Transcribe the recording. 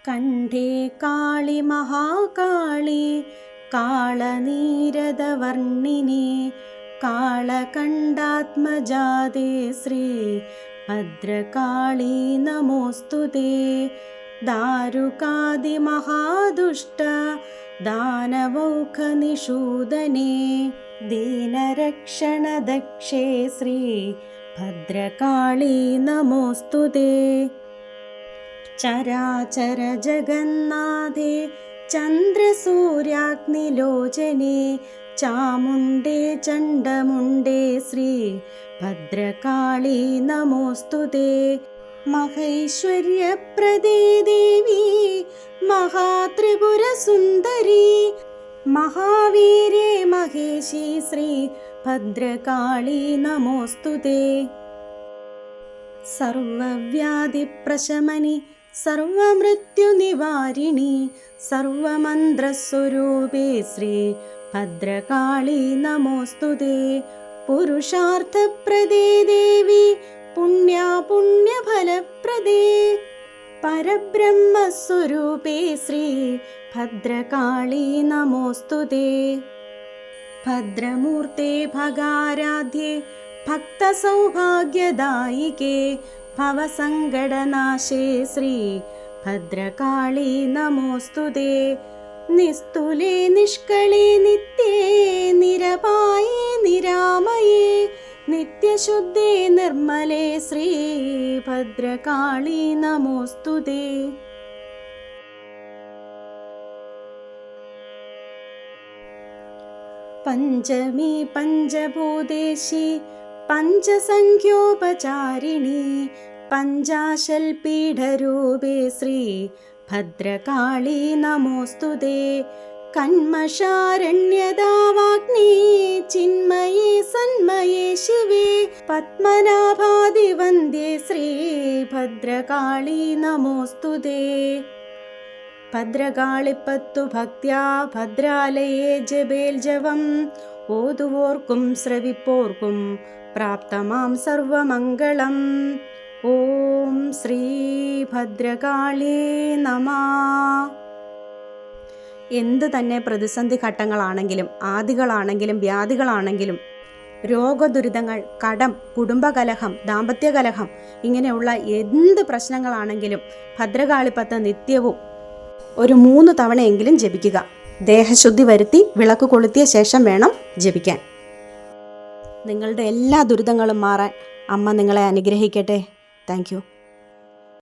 കണ്ഠേ കാളി മഹാകാളി കാളനീരദവർണ്ണിനി കാളകണ്ഠാത്മജാതേ ശ്രീ ഭദ്രകാളി നമോസ്തുതേ. ദാരുകാദിമഹാദുഷ്ട ദാനവൗഖനിഷൂദനേ ദീനരക്ഷണദക്ഷേ ശ്രീ ഭദ്രകാളി നമോസ്തുതേ. ചരാചര ജഗന്നാഥേ ചന്ദ്രസൂര്യാഗ്നിലോചനേ ചാമുണ്ഡേ ചണ്ഡമുണ്ഡേ ശ്രീ ഭദ്രകാളി നമോസ്തുതേ. മഹൈശ്വര്യപ്രദേ ദേവി മഹാത്രിപുരസുന്ദരി മഹാവീരേ മഹേശി ശ്രീ ഭദ്രകാളി നമോസ്തുതേ. സർവവ്യാധിപ്രശമനി സർവമൃത്യുനിവാരിണി സർവമന്ത്രസ്വരൂപേ ശ്രീ ഭദ്രകാളി നമോസ്തുതേ. പുരുഷാർത്ഥപ്രദേ ദേവി പുണ്യഫലപ്രദേ പരബ്രഹ്മസ്വരൂപേ ശ്രീ ഭദ്രകാളി നമോസ്തുതേ. ഭദ്രമൂർത്തേ ഭഗാരാധ്യേ ഭക്തസൗഭാഗ്യദായികേ ഭവസങ്കടനാശേ ശ്രീ ഭദ്രകാളി നമോസ്തുതേ. നിസ്തുലേ നിഷ്കളേ നിത്യേ നിരപായേ നിരാമയേ നിത്യശുദ്ധേ നിർമ്മലേ ശ്രീ ഭദ്രകാളി നമോസ്തുതേ. പഞ്ചമി പഞ്ചഭൂതേശി പഞ്ചസംഖ്യോപചാരിണി പഞ്ചാശൽപീഠരൂപേ ശ്രീ ഭദ്രകാളി നമോസ്തുതേ. കന്മഷാരണ്യദാവാഗ്നീ ചിന്മയേ സന്മയേ ശിവേ പത്മനാഭാദിവന്ദ്യേ ശ്രീ ഭദ്രകാളി നമോസ്തുതേ. ഭദ്രകാളിപ്പത്തു ഭക്ത്യാ ഭദ്രാലയേ ജപേൽജവം ഓതുവോർക്കും ശ്രവിപ്പോർക്കും പ്രാപ്തമാം സർവമംഗളം. ഓം ശ്രീ ഭദ്രകാളി നമഃ. എന്തു തന്നെ പ്രതിസന്ധി ഘട്ടങ്ങളാണെങ്കിലും ആദികളാണെങ്കിലും വ്യാധികളാണെങ്കിലും രോഗദുരിതങ്ങൾ, കടം, കുടുംബകലഹം, ദാമ്പത്യകലഹം, ഇങ്ങനെയുള്ള എന്ത് പ്രശ്നങ്ങളാണെങ്കിലും ഭദ്രകാളിപ്പത്ത് നിത്യവും ഒരു 3 തവണയെങ്കിലും ജപിക്കുക. ദേഹശുദ്ധി വരുത്തി വിളക്ക് കൊളുത്തിയ ശേഷം വേണം ജപിക്കാൻ. നിങ്ങളുടെ എല്ലാ ദുരിതങ്ങളും മാറാൻ അമ്മ നിങ്ങളെ അനുഗ്രഹിക്കട്ടെ. Thank you.